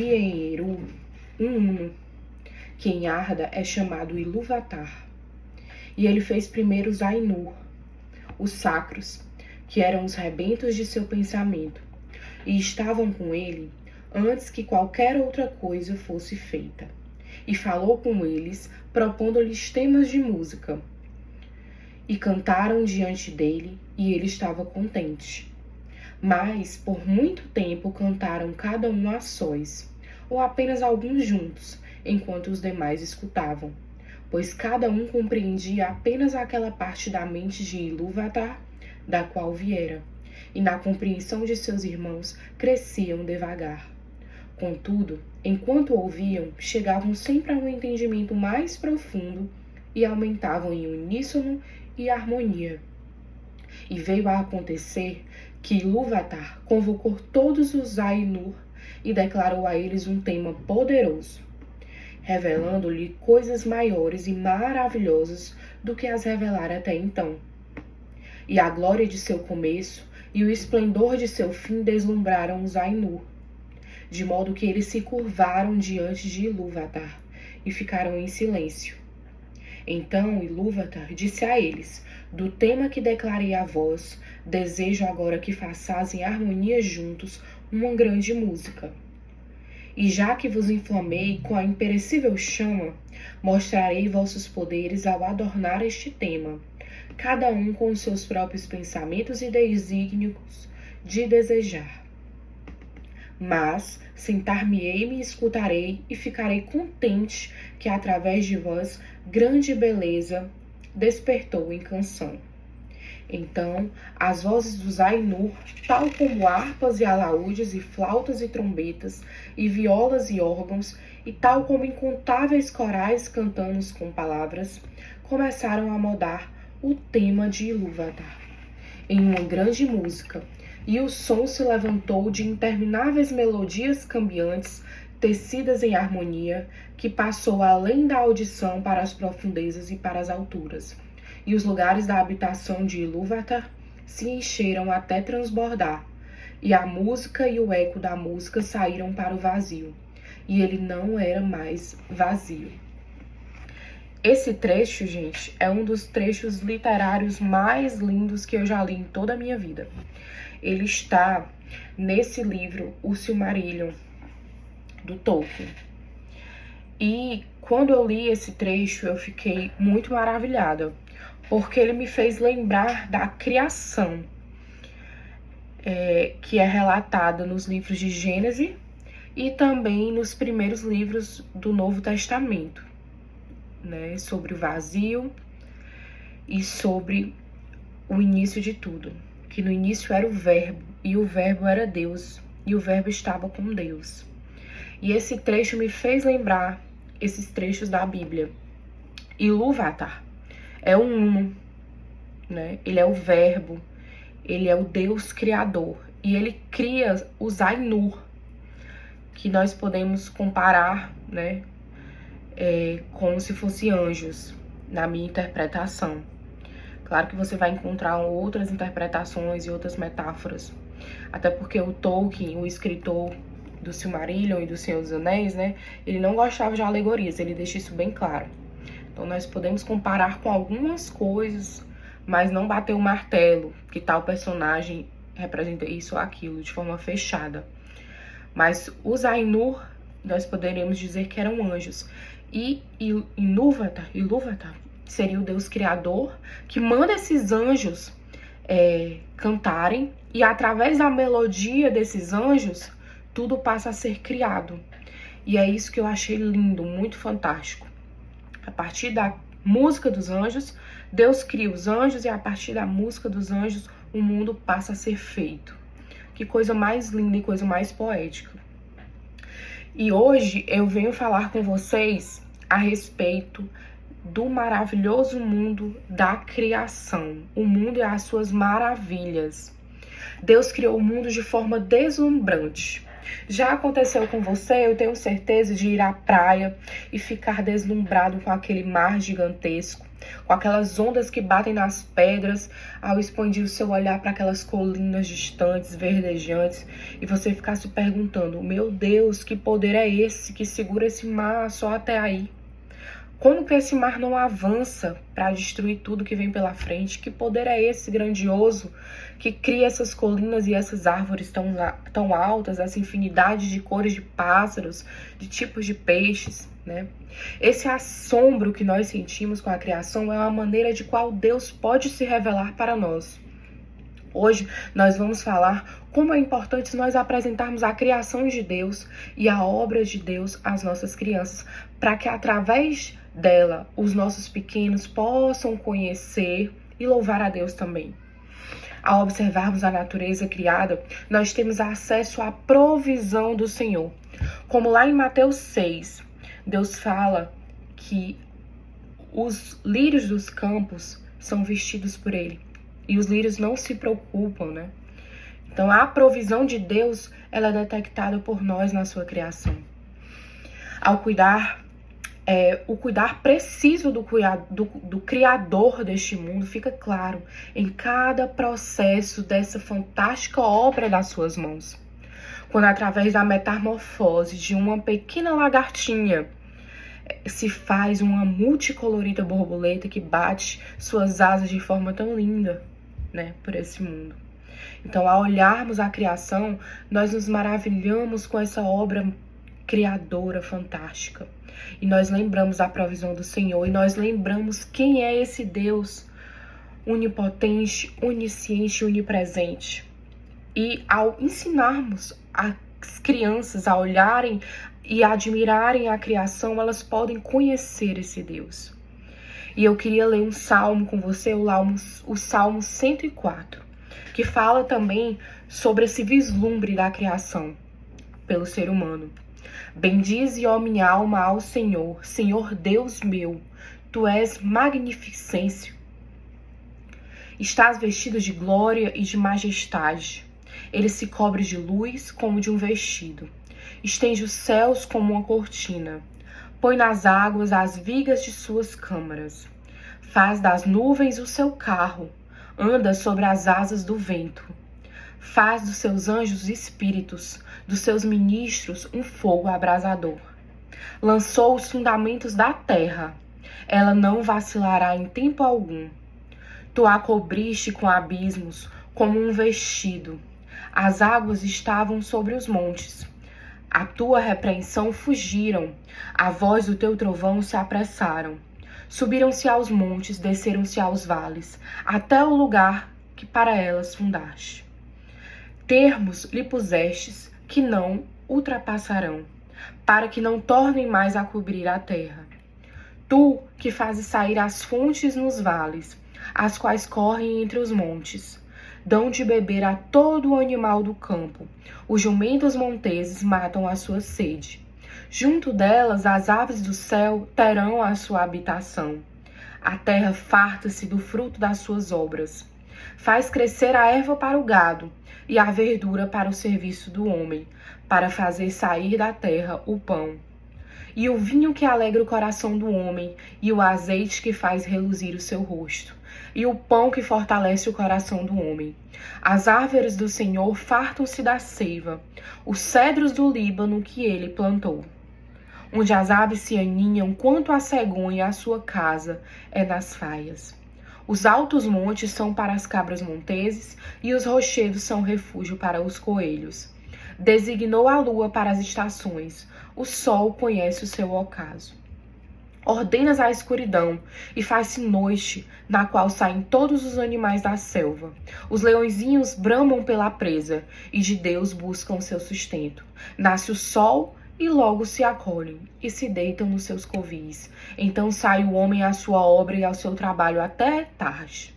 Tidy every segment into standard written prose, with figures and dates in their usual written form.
havia em Eru um Uno, que em Arda é chamado Ilúvatar. E ele fez primeiro os Ainur, os sacros, que eram os rebentos de seu pensamento, e estavam com ele antes que qualquer outra coisa fosse feita. E falou com eles, propondo-lhes temas de música. E cantaram diante dele, e ele estava contente. Mas, por muito tempo, cantaram cada um a sós, ou apenas alguns juntos, enquanto os demais escutavam, pois cada um compreendia apenas aquela parte da mente de Ilúvatar, da qual viera, e na compreensão de seus irmãos cresciam devagar. Contudo, enquanto ouviam, chegavam sempre a um entendimento mais profundo e aumentavam em uníssono e harmonia. E veio a acontecer que Ilúvatar convocou todos os Ainur e declarou a eles um tema poderoso, revelando-lhe coisas maiores e maravilhosas do que as revelara até então. E a glória de seu começo e o esplendor de seu fim deslumbraram os Ainur, de modo que eles se curvaram diante de Ilúvatar e ficaram em silêncio. Então Ilúvatar disse a eles: do tema que declarei a vós, desejo agora que façais em harmonia juntos uma grande música. E já que vos inflamei com a imperecível chama, mostrarei vossos poderes ao adornar este tema, cada um com os seus próprios pensamentos e desígnios de desejar. Mas sentar-me-ei e escutarei e ficarei contente que através de vós grande beleza despertou em canção. Então as vozes dos Ainur, tal como harpas e alaúdes e flautas e trombetas e violas e órgãos, e tal como incontáveis corais cantando com palavras, começaram a modar o tema de Ilúvatar em uma grande música, e o som se levantou de intermináveis melodias cambiantes, tecidas em harmonia, que passou além da audição para as profundezas e para as alturas. E os lugares da habitação de Ilúvatar se encheram até transbordar, e a música e o eco da música saíram para o vazio, e ele não era mais vazio. Esse trecho, gente, é um dos trechos literários mais lindos que eu já li em toda a minha vida. Ele está nesse livro, O Silmarillion, do Tolkien. E quando eu li esse trecho, eu fiquei muito maravilhada, porque ele me fez lembrar da criação, que é relatada nos livros de Gênesis e também nos primeiros livros do Novo Testamento, né, sobre o vazio e sobre o início de tudo, que no início era o Verbo, e o Verbo era Deus, e o Verbo estava com Deus. E esse trecho me fez lembrar esses trechos da Bíblia. Ilúvatar é um Uno, né? Ele é o Verbo, ele é o Deus Criador, e ele cria os Ainur, que nós podemos comparar, né, como se fossem anjos, na minha interpretação. Claro que você vai encontrar outras interpretações e outras metáforas, até porque o Tolkien, o escritor do Silmarillion e do Senhor dos Anéis, né, ele não gostava de alegorias, ele deixa isso bem claro. Então nós podemos comparar com algumas coisas, mas não bater o martelo que tal personagem representa isso ou aquilo de forma fechada. Mas os Ainur, nós poderíamos dizer que eram anjos. E Ilúvatar seria o Deus Criador, que manda esses anjos cantarem, e através da melodia desses anjos, tudo passa a ser criado. E é isso que eu achei lindo, muito fantástico. A partir da música dos anjos, Deus cria os anjos, e a partir da música dos anjos, o mundo passa a ser feito. Que coisa mais linda e coisa mais poética. E hoje eu venho falar com vocês a respeito do maravilhoso mundo da criação, o mundo e as suas maravilhas. Deus criou o mundo de forma deslumbrante. Já aconteceu com você, eu tenho certeza, de ir à praia e ficar deslumbrado com aquele mar gigantesco, com aquelas ondas que batem nas pedras, ao expandir o seu olhar para aquelas colinas distantes, verdejantes, e você ficar se perguntando: meu Deus, que poder é esse que segura esse mar só até aí? Como que esse mar não avança para destruir tudo que vem pela frente? Que poder é esse grandioso que cria essas colinas e essas árvores tão altas, essa infinidade de cores de pássaros, de tipos de peixes, né? Esse assombro que nós sentimos com a criação é uma maneira de qual Deus pode se revelar para nós. Hoje nós vamos falar como é importante nós apresentarmos a criação de Deus e a obra de Deus às nossas crianças, para que através dela os nossos pequenos possam conhecer e louvar a Deus também. Ao observarmos a natureza criada, nós temos acesso à provisão do Senhor. Como lá em Mateus 6, Deus fala que os lírios dos campos são vestidos por Ele. E os lírios não se preocupam, né? Então, a provisão de Deus, ela é detectada por nós na sua criação. Ao cuidar, o cuidar preciso do Criador deste mundo fica claro em cada processo dessa fantástica obra das suas mãos. Quando, através da metamorfose de uma pequena lagartinha, se faz uma multicolorida borboleta que bate suas asas de forma tão linda, né, por esse mundo. Então, ao olharmos a criação, nós nos maravilhamos com essa obra criadora fantástica. E nós lembramos da provisão do Senhor, e nós lembramos quem é esse Deus onipotente, onisciente e onipresente. E ao ensinarmos as crianças a olharem e admirarem a criação, elas podem conhecer esse Deus. E eu queria ler um salmo com você, o Salmo 104, que fala também sobre esse vislumbre da criação pelo ser humano. Bendize, ó minha alma, ao Senhor, Senhor Deus meu, tu és magnificência. Estás vestido de glória e de majestade. Ele se cobre de luz como de um vestido. Estende os céus como uma cortina. Põe nas águas as vigas de suas câmaras. Faz das nuvens o seu carro. Anda sobre as asas do vento. Faz dos seus anjos espíritos, dos seus ministros um fogo abrasador. Lançou os fundamentos da terra. Ela não vacilará em tempo algum. Tu a cobriste com abismos, como um vestido. As águas estavam sobre os montes. A tua repreensão fugiram, a voz do teu trovão se apressaram. Subiram-se aos montes, desceram-se aos vales, até o lugar que para elas fundaste. Termos lhe pusestes que não ultrapassarão, para que não tornem mais a cobrir a terra. Tu que fazes sair as fontes nos vales, as quais correm entre os montes, dão de beber a todo o animal do campo. Os jumentos monteses matam a sua sede. Junto delas, as aves do céu terão a sua habitação. A terra farta-se do fruto das suas obras. Faz crescer a erva para o gado e a verdura para o serviço do homem, para fazer sair da terra o pão. E o vinho que alegra o coração do homem, e o azeite que faz reluzir o seu rosto, e o pão que fortalece o coração do homem. As árvores do Senhor fartam-se da seiva, os cedros do Líbano que ele plantou. Onde as aves se aninham, quanto a cegonha, a sua casa é nas faias. Os altos montes são para as cabras monteses, e os rochedos são refúgio para os coelhos. Designou a lua para as estações, o sol conhece o seu ocaso. Ordenas a escuridão e faz-se noite, na qual saem todos os animais da selva. Os leõezinhos bramam pela presa, e de Deus buscam seu sustento. Nasce o sol e logo se acolhem, e se deitam nos seus covis. Então sai o homem à sua obra e ao seu trabalho até tarde.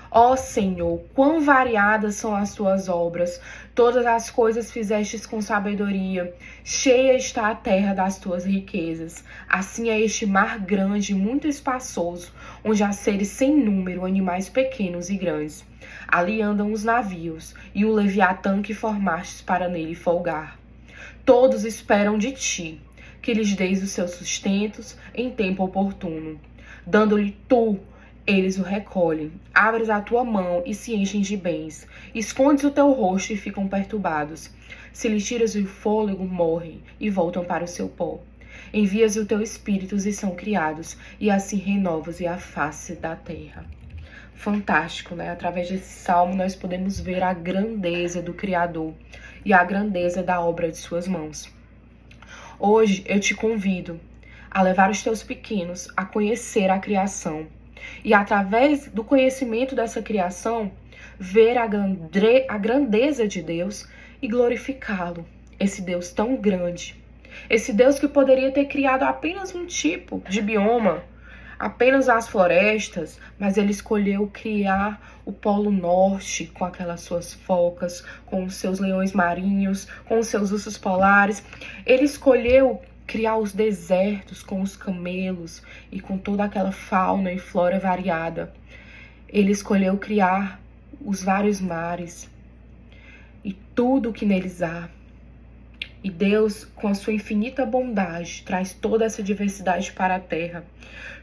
Ó Senhor, quão variadas são as tuas obras, todas as coisas fizestes com sabedoria, cheia está a terra das tuas riquezas. Assim é este mar grande e muito espaçoso, onde há seres sem número, animais pequenos e grandes. Ali andam os navios, e o Leviatã que formastes para nele folgar. Todos esperam de ti, que lhes deis os seus sustentos em tempo oportuno. Dando-lhe tu, eles o recolhem. Abres a tua mão e se enchem de bens. Escondes o teu rosto e ficam perturbados. Se lhes tiras o fôlego, morrem e voltam para o seu pó. Envias o teu espírito e são criados, e assim renovas a face da terra. Fantástico, né? Através desse salmo nós podemos ver a grandeza do Criador e a grandeza da obra de suas mãos. Hoje eu te convido a levar os teus pequenos a conhecer a criação e, através do conhecimento dessa criação, ver a grandeza de Deus e glorificá-lo. Esse Deus tão grande, esse Deus que poderia ter criado apenas um tipo de bioma, apenas as florestas, mas ele escolheu criar o Polo Norte com aquelas suas focas, com os seus leões marinhos, com os seus ursos polares. Ele escolheu criar os desertos com os camelos e com toda aquela fauna e flora variada. Ele escolheu criar os vários mares e tudo o que neles há. E Deus, com a sua infinita bondade, traz toda essa diversidade para a Terra.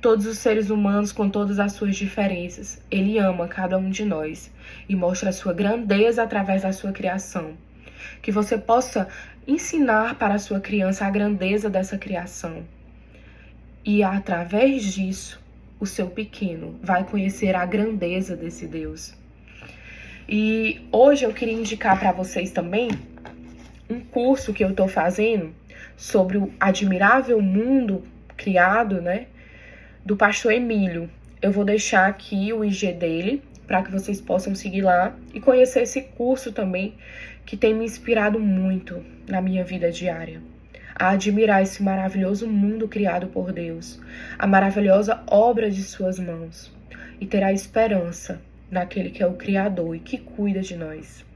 Todos os seres humanos com todas as suas diferenças. Ele ama cada um de nós e mostra a sua grandeza através da sua criação. Que você possa ensinar para a sua criança a grandeza dessa criação. E através disso, o seu pequeno vai conhecer a grandeza desse Deus. E hoje eu queria indicar para vocês também um curso que eu estou fazendo sobre o admirável mundo criado, né, do pastor Emílio. Eu vou deixar aqui o IG dele para que vocês possam seguir lá e conhecer esse curso também, que tem me inspirado muito na minha vida diária, a admirar esse maravilhoso mundo criado por Deus, a maravilhosa obra de suas mãos, e ter a esperança naquele que é o Criador e que cuida de nós.